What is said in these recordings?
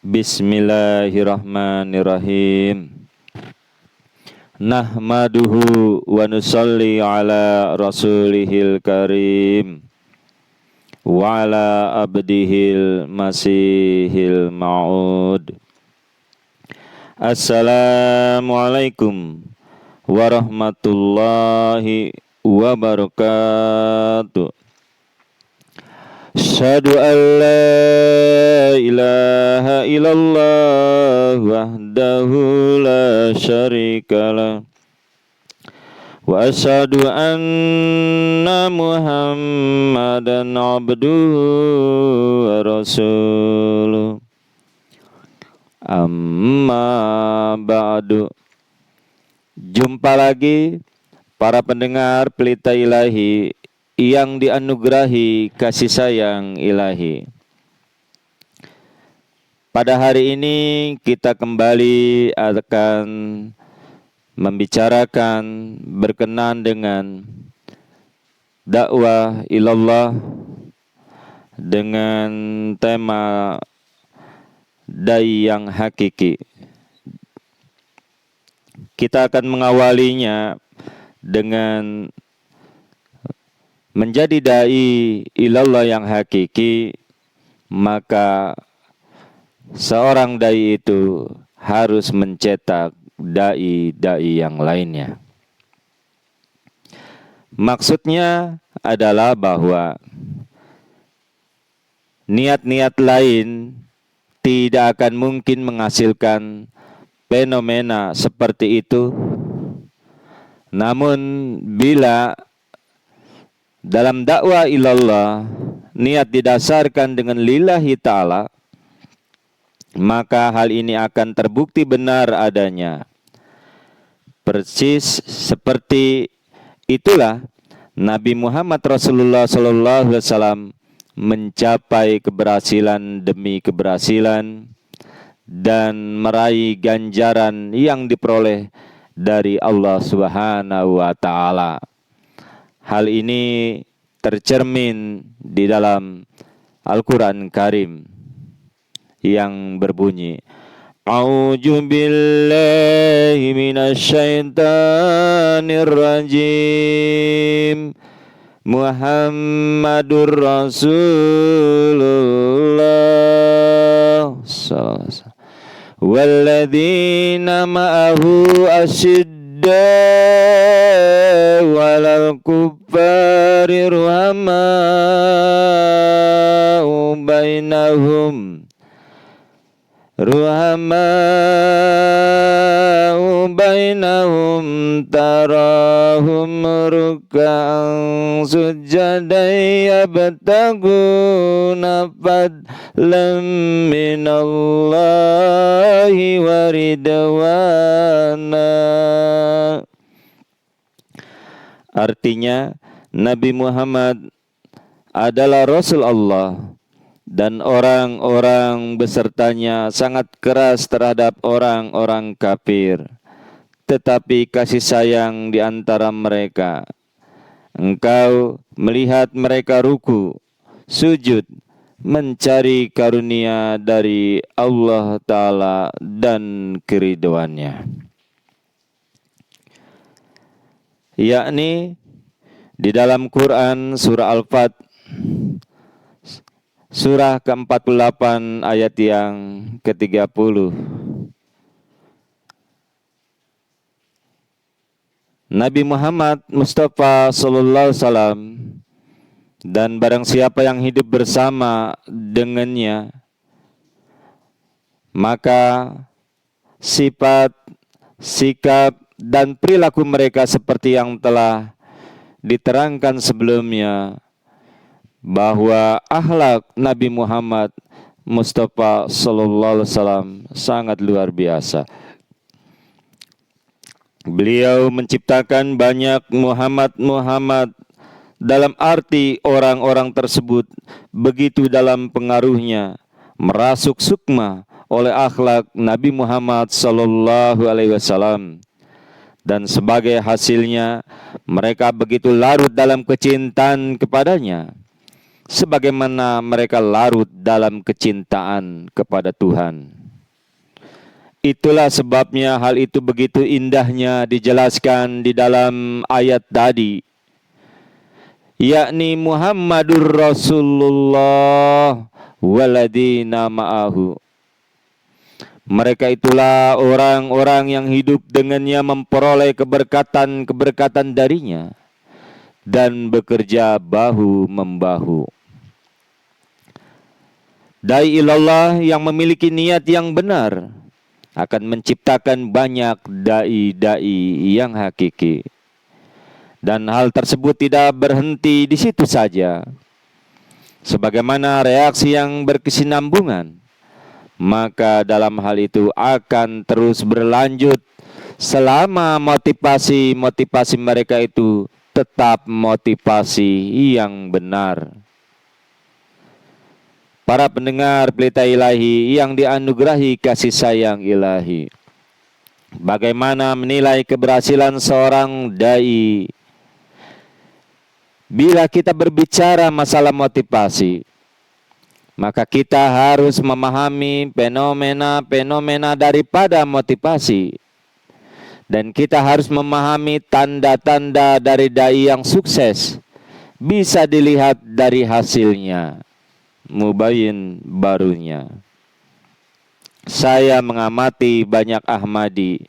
Bismillahirrahmanirrahim. Nahmaduhu wa nusalli ala rasulihil karim wa ala abdihil masihil ma'ud. Assalamualaikum warahmatullahi wabarakatuh. Asyhadu an la ilaha illallah wahdahu la syarikalah wa asyhadu anna Muhammadan abduhu wa rasuluh. Amma ba'du. Jumpa lagi para pendengar Pelita Ilahi yang dianugerahi kasih sayang ilahi. Pada hari ini kita kembali akan membicarakan berkenan dengan dakwah ilallah dengan tema dai yang hakiki. Kita akan mengawalinya dengan menjadi dai ilallah yang hakiki, maka seorang dai itu harus mencetak dai-dai yang lainnya. Maksudnya adalah bahwa niat-niat lain tidak akan mungkin menghasilkan fenomena seperti itu. Namun bila dalam dakwah ilallah niat didasarkan dengan lillahi ta'ala, maka hal ini akan terbukti benar adanya. Persis seperti itulah Nabi Muhammad Rasulullah SAW mencapai keberhasilan demi keberhasilan dan meraih ganjaran yang diperoleh dari Allah Subhanahu wa Ta'ala. Hal ini tercermin di dalam Al-Quran Karim yang berbunyi, A'udzu billahi minasyaitonir rajim. Muhammadur Rasulullah walladzina ma'ahu walal kuffari ruhamau bainahum tarahum ruk'an sujjadan yabtaguna fadlan minallahi wa ridwana. Artinya, Nabi Muhammad adalah Rasul Allah dan orang-orang besertanya sangat keras terhadap orang-orang kafir. Tetapi kasih sayang di antara mereka. Engkau melihat mereka ruku, sujud, mencari karunia dari Allah Ta'ala dan keridhoannya. Yakni di dalam Quran surah Al-Fat surah ke-48 ayat yang ke-30. Nabi Muhammad Mustafa sallallahu alaihi wasallam dan barang siapa yang hidup bersama dengannya, maka sifat, sikap dan perilaku mereka seperti yang telah diterangkan sebelumnya, bahwa akhlak Nabi Muhammad Mustafa sallallahu alaihi wasallam sangat luar biasa. Beliau menciptakan banyak Muhammad dalam arti orang-orang tersebut begitu dalam pengaruhnya merasuk sukma oleh akhlak Nabi Muhammad sallallahu alaihi wasallam. Dan sebagai hasilnya mereka begitu larut dalam kecintaan kepadanya, sebagaimana mereka larut dalam kecintaan kepada Tuhan. Itulah sebabnya hal itu begitu indahnya dijelaskan di dalam ayat tadi, yakni Muhammadur Rasulullah waladina ma'ahu. Mereka itulah orang-orang yang hidup dengannya memperoleh keberkatan-keberkatan darinya dan bekerja bahu-membahu. Dai ilallah yang memiliki niat yang benar akan menciptakan banyak dai-dai yang hakiki. Dan hal tersebut tidak berhenti di situ saja. Sebagaimana reaksi yang berkesinambungan, maka dalam hal itu akan terus berlanjut selama motivasi mereka itu tetap motivasi yang benar. Para pendengar Pelita Ilahi yang dianugerahi kasih sayang ilahi, bagaimana menilai keberhasilan seorang dai? Bila kita berbicara masalah motivasi, maka kita harus memahami fenomena-fenomena daripada motivasi. Dan kita harus memahami tanda-tanda dari dai yang sukses. Bisa dilihat dari hasilnya, mubayyin barunya. Saya mengamati banyak Ahmadi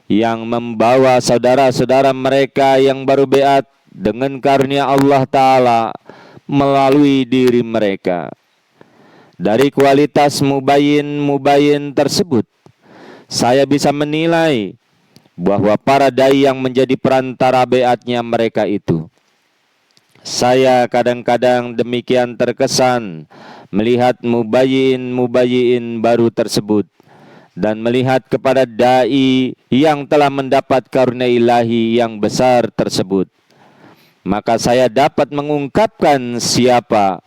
yang membawa saudara-saudara mereka yang baru beat dengan karunia Allah Ta'ala melalui diri mereka. Dari kualitas mubayyin tersebut, saya bisa menilai bahwa para dai yang menjadi perantara beatnya mereka itu. Saya kadang-kadang demikian terkesan melihat mubayyin baru tersebut dan melihat kepada dai yang telah mendapat karunia ilahi yang besar tersebut. Maka saya dapat mengungkapkan siapa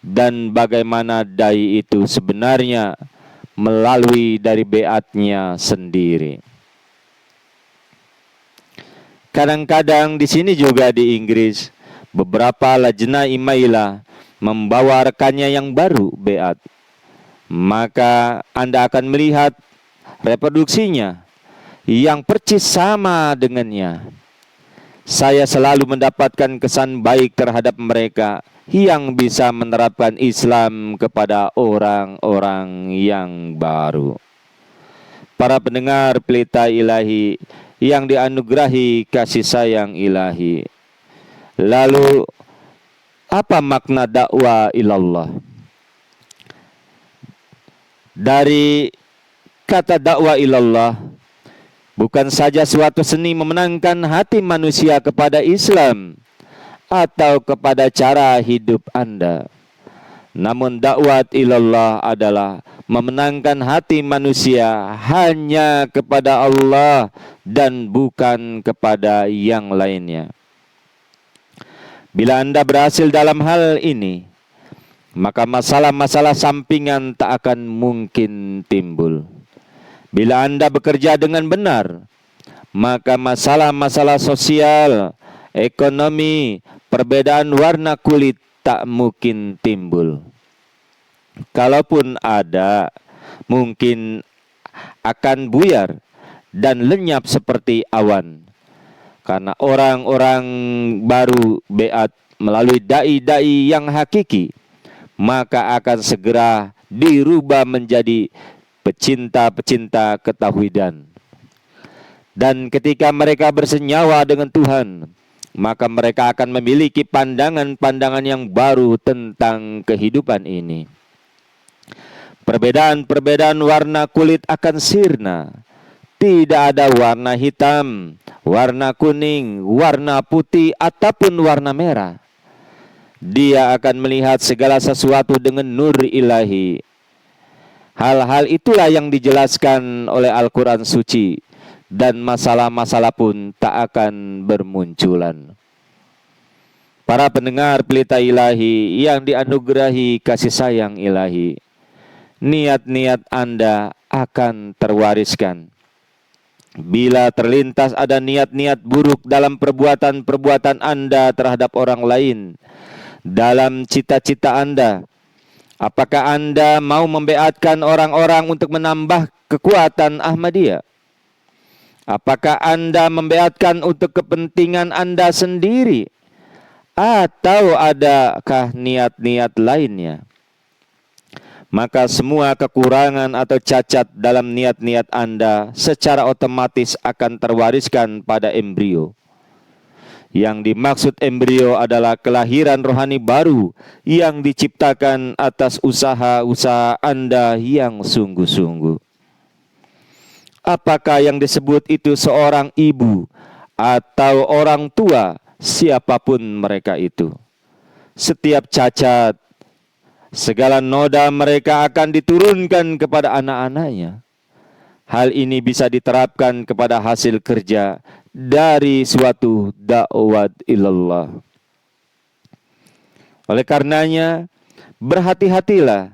dan bagaimana dai itu sebenarnya melalui dari beatnya sendiri. Kadang-kadang di sini juga di Inggris, beberapa lajnah imailah membawa rekannya yang baru beat. Maka Anda akan melihat reproduksinya yang percis sama dengannya. Saya selalu mendapatkan kesan baik terhadap mereka yang bisa menerapkan Islam kepada orang-orang yang baru. Para pendengar Pelita Ilahi yang dianugerahi kasih sayang ilahi. Lalu, apa makna dakwah ilallah? Dari kata dakwah ilallah, bukan saja suatu seni memenangkan hati manusia kepada Islam atau kepada cara hidup Anda. Namun dakwah ilallah adalah memenangkan hati manusia hanya kepada Allah dan bukan kepada yang lainnya. Bila Anda berhasil dalam hal ini, maka masalah-masalah sampingan tak akan mungkin timbul. Bila Anda bekerja dengan benar, maka masalah-masalah sosial, ekonomi, perbedaan warna kulit tak mungkin timbul. Kalaupun ada, mungkin akan buyar dan lenyap seperti awan. Karena orang-orang baru beat melalui dai-dai yang hakiki, maka akan segera dirubah menjadi pecinta-pecinta ketauhidan. Dan ketika mereka bersenyawa dengan Tuhan, maka mereka akan memiliki pandangan-pandangan yang baru tentang kehidupan ini. Perbedaan-perbedaan warna kulit akan sirna. Tidak ada warna hitam, warna kuning, warna putih, ataupun warna merah. Dia akan melihat segala sesuatu dengan nur ilahi. Hal-hal itulah yang dijelaskan oleh Al-Quran suci. Dan masalah-masalah pun tak akan bermunculan. Para pendengar Pelita Ilahi yang dianugerahi kasih sayang ilahi, niat-niat Anda akan terwariskan. Bila terlintas ada niat-niat buruk dalam perbuatan-perbuatan Anda terhadap orang lain, dalam cita-cita Anda? Apakah Anda mau membeatkan orang-orang untuk menambah kekuatan Ahmadiyah? Apakah Anda membeatkan untuk kepentingan Anda sendiri? Atau adakah niat-niat lainnya? Maka semua kekurangan atau cacat dalam niat-niat Anda secara otomatis akan terwariskan pada embrio. Yang dimaksud embrio adalah kelahiran rohani baru yang diciptakan atas usaha-usaha Anda yang sungguh-sungguh. Apakah yang disebut itu seorang ibu atau orang tua, siapapun mereka itu? Setiap cacat, segala noda mereka akan diturunkan kepada anak-anaknya. Hal ini bisa diterapkan kepada hasil kerja dari suatu dakwah ilallah. Oleh karenanya, berhati-hatilah.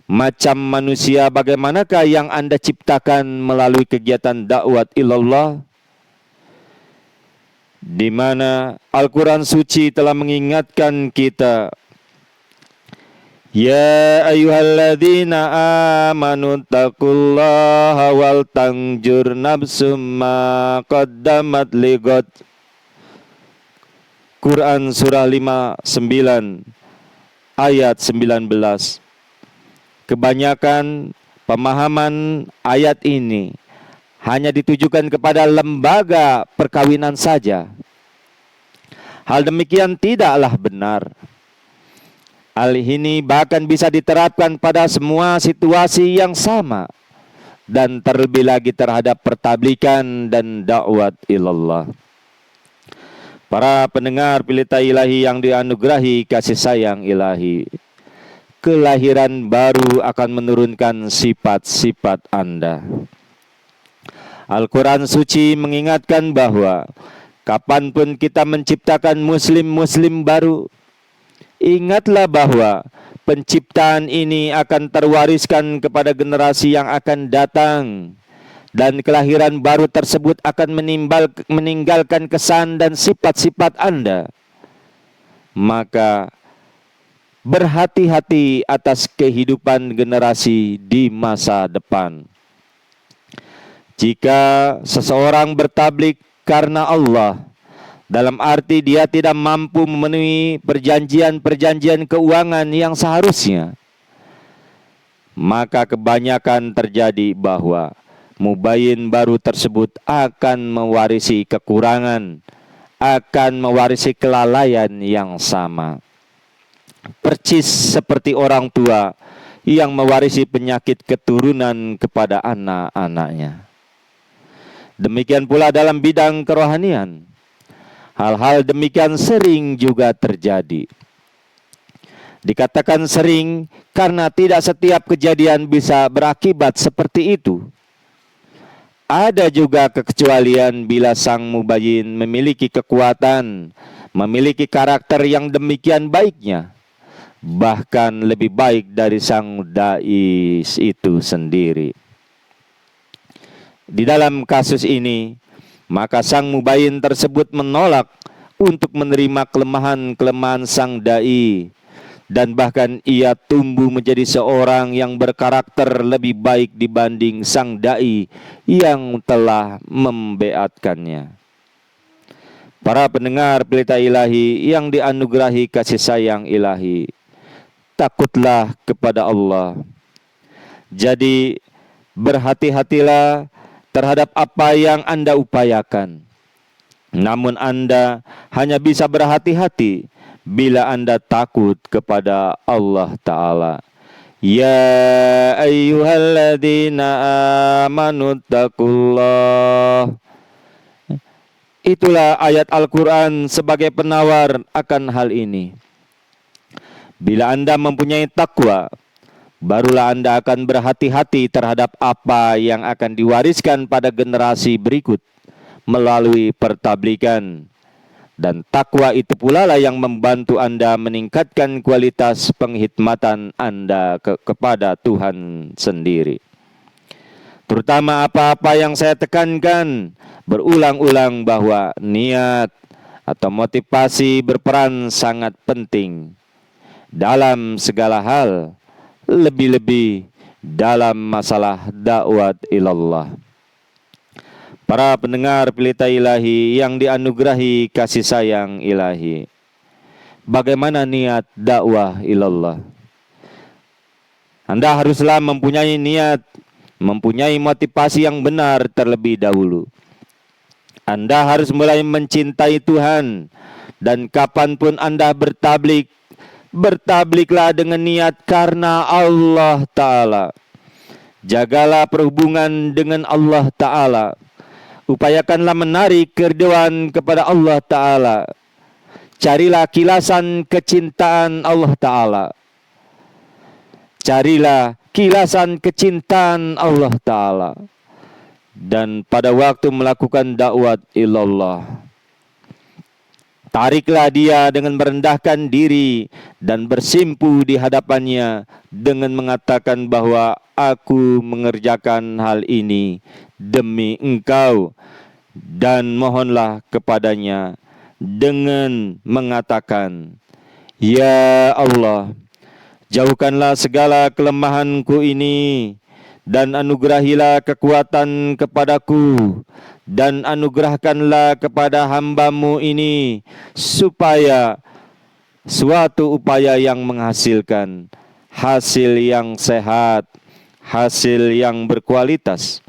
Macam manusia bagaimanakah yang Anda ciptakan melalui kegiatan dakwah ilallah, di mana Al-Quran suci telah mengingatkan kita, ya ayyuhalladzina amanu taqullaha wal tanjur nafsum ma qaddamat lighad. Quran surah 59 ayat 19. Kebanyakan pemahaman ayat ini hanya ditujukan kepada lembaga perkawinan saja. Hal demikian tidaklah benar. Hal ini bahkan bisa diterapkan pada semua situasi yang sama, dan terlebih lagi terhadap pertablikan dan dakwah ilallah. Para pendengar Pelita Ilahi yang dianugerahi kasih sayang ilahi, kelahiran baru akan menurunkan sifat-sifat Anda. Al-Quran suci mengingatkan bahwa kapanpun kita menciptakan muslim-muslim baru, ingatlah bahwa penciptaan ini akan terwariskan kepada generasi yang akan datang, dan kelahiran baru tersebut akan meninggalkan kesan dan sifat-sifat Anda. Maka berhati-hati atas kehidupan generasi di masa depan. Jika seseorang bertablik karena Allah, dalam arti dia tidak mampu memenuhi perjanjian-perjanjian keuangan yang seharusnya, maka kebanyakan terjadi bahwa mubayyin baru tersebut akan mewarisi kekurangan, akan mewarisi kelalaian yang sama. Percis seperti orang tua yang mewarisi penyakit keturunan kepada anak-anaknya. Demikian pula dalam bidang kerohanian. Hal-hal demikian sering juga terjadi. Dikatakan sering karena tidak setiap kejadian bisa berakibat seperti itu. Ada juga kekecualian bila sang mubayyin memiliki kekuatan, memiliki karakter yang demikian baiknya, bahkan lebih baik dari sang dai itu sendiri. Di dalam kasus ini, maka sang mubayyin tersebut menolak untuk menerima kelemahan-kelemahan sang dai, dan bahkan ia tumbuh menjadi seorang yang berkarakter lebih baik dibanding sang dai yang telah membeatkannya. Para pendengar Pelita Ilahi yang dianugerahi kasih sayang ilahi, takutlah kepada Allah. Jadi berhati-hatilah terhadap apa yang Anda upayakan. Namun Anda hanya bisa berhati-hati bila Anda takut kepada Allah Ta'ala. Ya ayyuhalladzina amanu taqullah. Itulah ayat Al-Quran sebagai penawar akan hal ini. Bila Anda mempunyai takwa, barulah Anda akan berhati-hati terhadap apa yang akan diwariskan pada generasi berikut melalui pertablikan. Dan takwa itu pula lah yang membantu Anda meningkatkan kualitas penghikmatan Anda kepada Tuhan sendiri. Terutama apa-apa yang saya tekankan berulang-ulang bahwa niat atau motivasi berperan sangat penting dalam segala hal, lebih-lebih dalam masalah dakwah ilallah. Para pendengar Pelita Ilahi yang dianugerahi kasih sayang ilahi, bagaimana niat dakwah ilallah? Anda haruslah mempunyai niat, mempunyai motivasi yang benar terlebih dahulu. Anda harus mulai mencintai Tuhan, dan kapanpun Anda bertablik, bertabliklah dengan niat karena Allah Ta'ala. Jagalah perhubungan dengan Allah Ta'ala. Upayakanlah menarik keridhaan kepada Allah Ta'ala. Carilah kilasan kecintaan Allah Ta'ala. Carilah kilasan kecintaan Allah Ta'ala. Dan pada waktu melakukan dakwah ilallah, tariklah dia dengan merendahkan diri dan bersimpu di hadapannya dengan mengatakan bahwa aku mengerjakan hal ini demi engkau, dan mohonlah kepadanya dengan mengatakan, ya Allah, jauhkanlah segala kelemahanku ini dan anugerahilah kekuatan kepadaku, dan anugerahkanlah kepada hamba-Mu ini supaya suatu upaya yang menghasilkan hasil yang sehat, hasil yang berkualitas.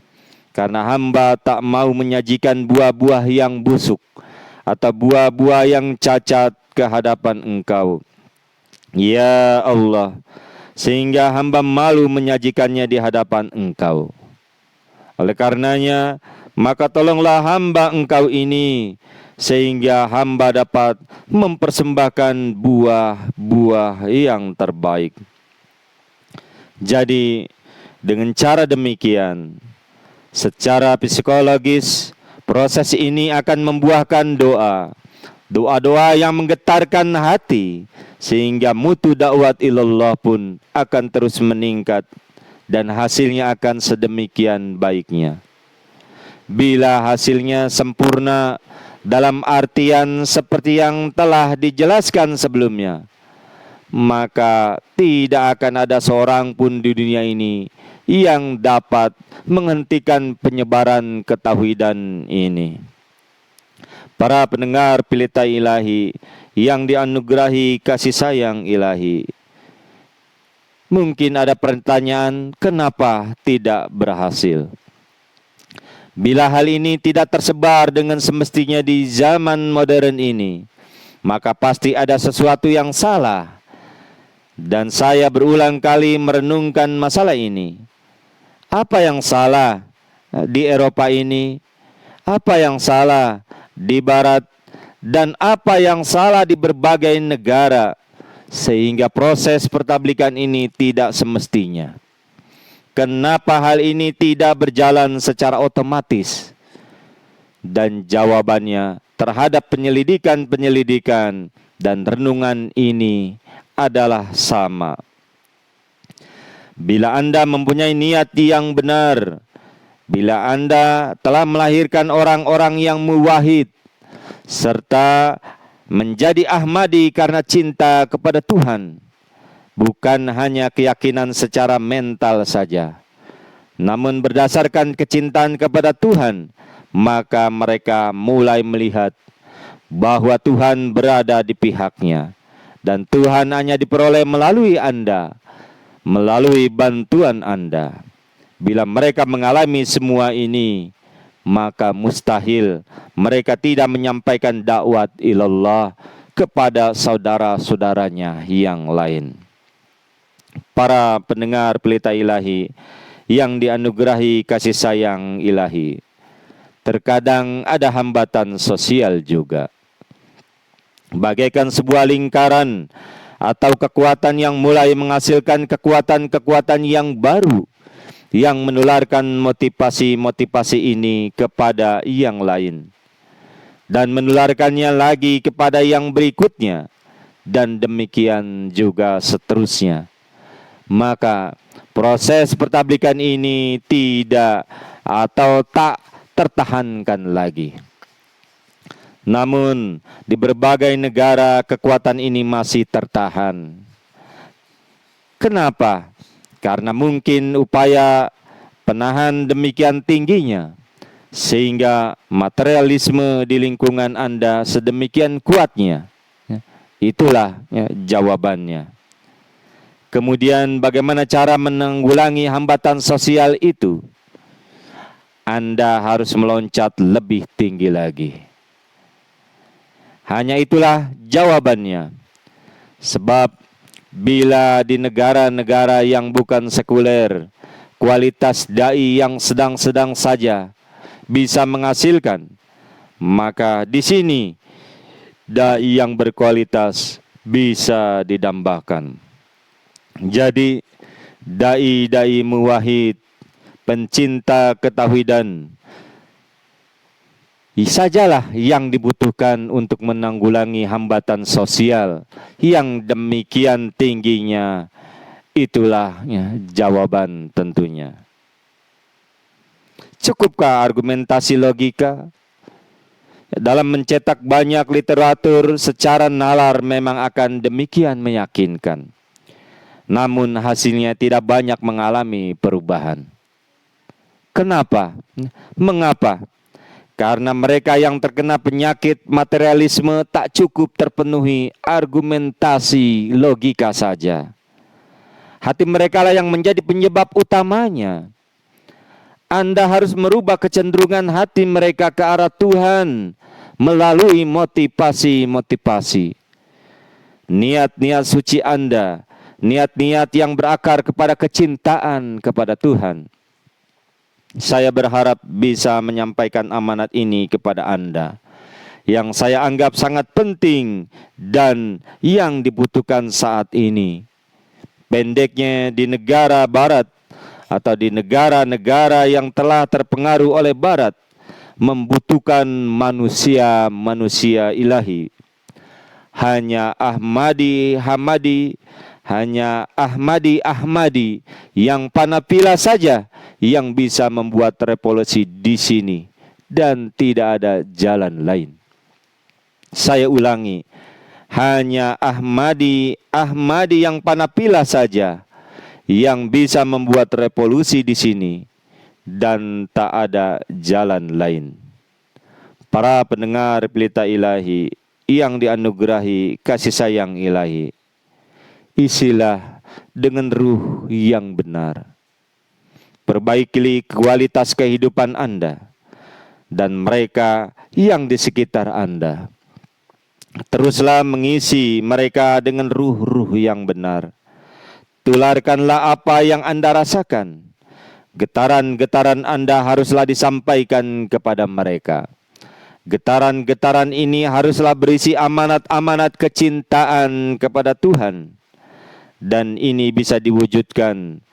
Karena hamba tak mau menyajikan buah-buah yang busuk atau buah-buah yang cacat ke hadapan Engkau, ya Allah, sehingga hamba malu menyajikannya di hadapan Engkau. Oleh karenanya, maka tolonglah hamba Engkau ini, sehingga hamba dapat mempersembahkan buah-buah yang terbaik. Jadi, dengan cara demikian, secara psikologis, proses ini akan membuahkan doa-doa yang menggetarkan hati, sehingga mutu dakwah ilallah pun akan terus meningkat, dan hasilnya akan sedemikian baiknya. Bila hasilnya sempurna dalam artian seperti yang telah dijelaskan sebelumnya, maka tidak akan ada seorang pun di dunia ini yang dapat menghentikan penyebaran ketauhidan ini. Para pendengar Pelita Ilahi yang dianugerahi kasih sayang ilahi, mungkin ada pertanyaan, kenapa tidak berhasil? Bila hal ini tidak tersebar dengan semestinya di zaman modern ini, maka pasti ada sesuatu yang salah. Dan saya berulang kali merenungkan masalah ini. Apa yang salah di Eropa ini? Apa yang salah di Barat? Dan apa yang salah di berbagai negara, sehingga proses pertablikan ini tidak semestinya? Kenapa hal ini tidak berjalan secara otomatis? Dan jawabannya terhadap penyelidikan dan renungan ini adalah sama. Bila Anda mempunyai niat yang benar, bila Anda telah melahirkan orang-orang yang muwahhid, serta menjadi Ahmadi karena cinta kepada Tuhan, bukan hanya keyakinan secara mental saja, namun berdasarkan kecintaan kepada Tuhan, maka mereka mulai melihat bahwa Tuhan berada di pihaknya, dan Tuhan hanya diperoleh melalui Anda, melalui bantuan Anda. Bila mereka mengalami semua ini, maka mustahil mereka tidak menyampaikan dakwah ilallah kepada saudara-saudaranya yang lain. Para pendengar Pelita Ilahi yang dianugerahi kasih sayang ilahi, terkadang ada hambatan sosial juga. Bagaikan sebuah lingkaran atau kekuatan yang mulai menghasilkan kekuatan-kekuatan yang baru, yang menularkan motivasi-motivasi ini kepada yang lain, dan menularkannya lagi kepada yang berikutnya, dan demikian juga seterusnya. Maka proses pertablikan ini tidak atau tak tertahankan lagi. Namun, di berbagai negara kekuatan ini masih tertahan. Kenapa? Karena mungkin upaya penahan demikian tingginya, sehingga materialisme di lingkungan Anda sedemikian kuatnya. Itulah jawabannya. Kemudian bagaimana cara menanggulangi hambatan sosial itu? Anda harus meloncat lebih tinggi lagi. Hanya itulah jawabannya. Sebab bila di negara-negara yang bukan sekuler, kualitas dai yang sedang-sedang saja bisa menghasilkan, maka di sini dai yang berkualitas bisa didambakan. Jadi dai-dai muwahhid, pencinta ketauhidan, sajalah yang dibutuhkan untuk menanggulangi hambatan sosial yang demikian tingginya. Itulah jawaban tentunya. Cukupkah argumentasi logika? Dalam mencetak banyak literatur secara nalar memang akan demikian meyakinkan. Namun hasilnya tidak banyak mengalami perubahan. Kenapa? Mengapa? Karena mereka yang terkena penyakit materialisme tak cukup terpenuhi argumentasi logika saja. Hati mereka lah yang menjadi penyebab utamanya. Anda harus merubah kecenderungan hati mereka ke arah Tuhan melalui motivasi-motivasi. Niat-niat suci Anda, niat-niat yang berakar kepada kecintaan kepada Tuhan. Saya berharap bisa menyampaikan amanat ini kepada Anda, yang saya anggap sangat penting dan yang dibutuhkan saat ini. Pendeknya, di negara Barat atau di negara-negara yang telah terpengaruh oleh Barat, membutuhkan manusia-manusia ilahi. Hanya Ahmadi yang panapila saja yang bisa membuat revolusi di sini, dan tidak ada jalan lain. Saya ulangi, hanya Ahmadi yang panapila saja yang bisa membuat revolusi di sini, dan tak ada jalan lain. Para pendengar Pelita Ilahi yang dianugerahi kasih sayang ilahi, isilah dengan ruh yang benar. Perbaiki kualitas kehidupan Anda dan mereka yang di sekitar Anda. Teruslah mengisi mereka dengan ruh-ruh yang benar. Tularkanlah apa yang Anda rasakan. Getaran-getaran Anda haruslah disampaikan kepada mereka. Getaran-getaran ini haruslah berisi amanat-amanat kecintaan kepada Tuhan. Dan ini bisa diwujudkan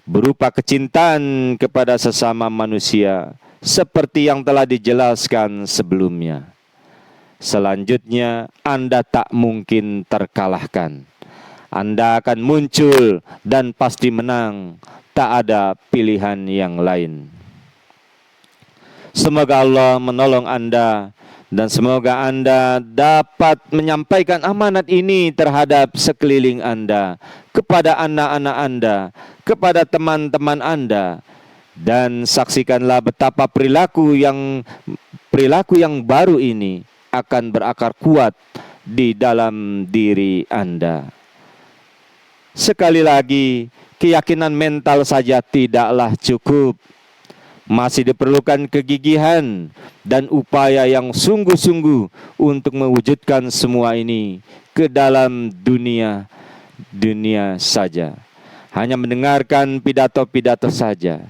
berupa kecintaan kepada sesama manusia seperti yang telah dijelaskan sebelumnya. Selanjutnya, Anda tak mungkin terkalahkan. Anda akan muncul dan pasti menang. Tak ada pilihan yang lain. Semoga Allah menolong Anda dan semoga Anda dapat menyampaikan amanat ini terhadap sekeliling Anda, kepada anak-anak Anda, kepada teman-teman Anda, dan saksikanlah betapa perilaku yang baru ini akan berakar kuat di dalam diri Anda. Sekali lagi, keyakinan mental saja tidaklah cukup. Masih diperlukan kegigihan dan upaya yang sungguh-sungguh untuk mewujudkan semua ini ke dalam dunia saja. Hanya mendengarkan pidato-pidato saja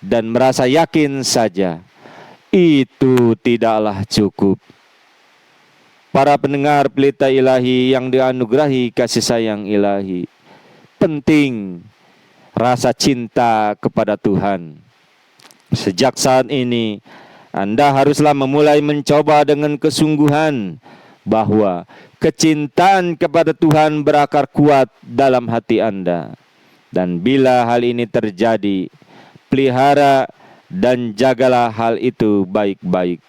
dan merasa yakin saja, itu tidaklah cukup. Para pendengar Pelita Ilahi yang dianugerahi kasih sayang ilahi, penting rasa cinta kepada Tuhan. Sejak saat ini, Anda haruslah memulai mencoba dengan kesungguhan bahwa kecintaan kepada Tuhan berakar kuat dalam hati Anda. Dan bila hal ini terjadi, pelihara dan jagalah hal itu baik-baik.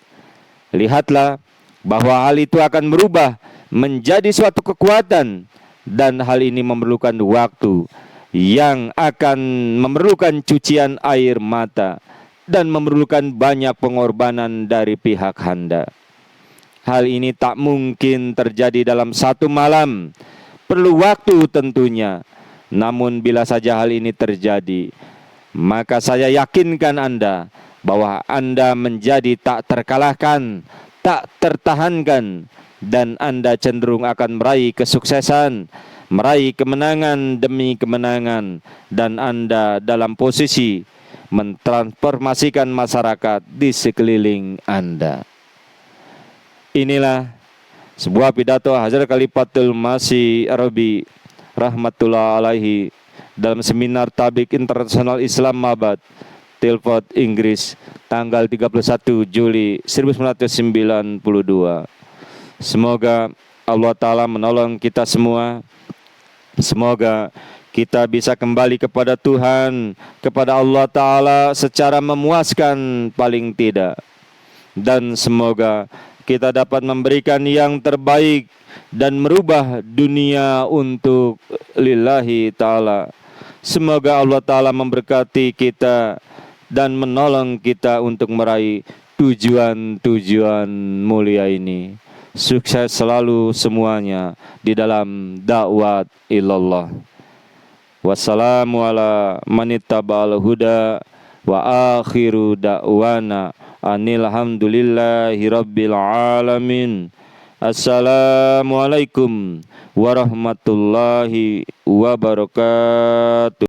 Lihatlah bahwa hal itu akan berubah menjadi suatu kekuatan, dan hal ini memerlukan waktu yang akan memerlukan cucian air mata dan memerlukan banyak pengorbanan dari pihak Anda. Hal ini tak mungkin terjadi dalam satu malam, perlu waktu tentunya. Namun bila saja hal ini terjadi, maka saya yakinkan Anda bahwa Anda menjadi tak terkalahkan, tak tertahankan, dan Anda cenderung akan meraih kesuksesan, meraih kemenangan demi kemenangan, dan Anda dalam posisi mentransformasikan masyarakat di sekeliling Anda. Inilah sebuah pidato Hazrat Khalifatul Masih Arabi rahmatullah alaihi dalam seminar Tabligh Internasional Islamabad, Telford, Inggris, tanggal 31 Juli 1992. Semoga Allah Ta'ala menolong kita semua. Semoga kita bisa kembali kepada Tuhan, kepada Allah Ta'ala secara memuaskan paling tidak. Dan semoga kita dapat memberikan yang terbaik dan merubah dunia untuk lillahi ta'ala. Semoga Allah Ta'ala memberkati kita dan menolong kita untuk meraih tujuan-tujuan mulia ini. Sukses selalu semuanya di dalam dakwah ilallah. Wassalamu ala manittaba'al huda wa akhiru da'wana anilhamdulillahi rabbil alamin. Assalamualaikum warahmatullahi wabarakatuh.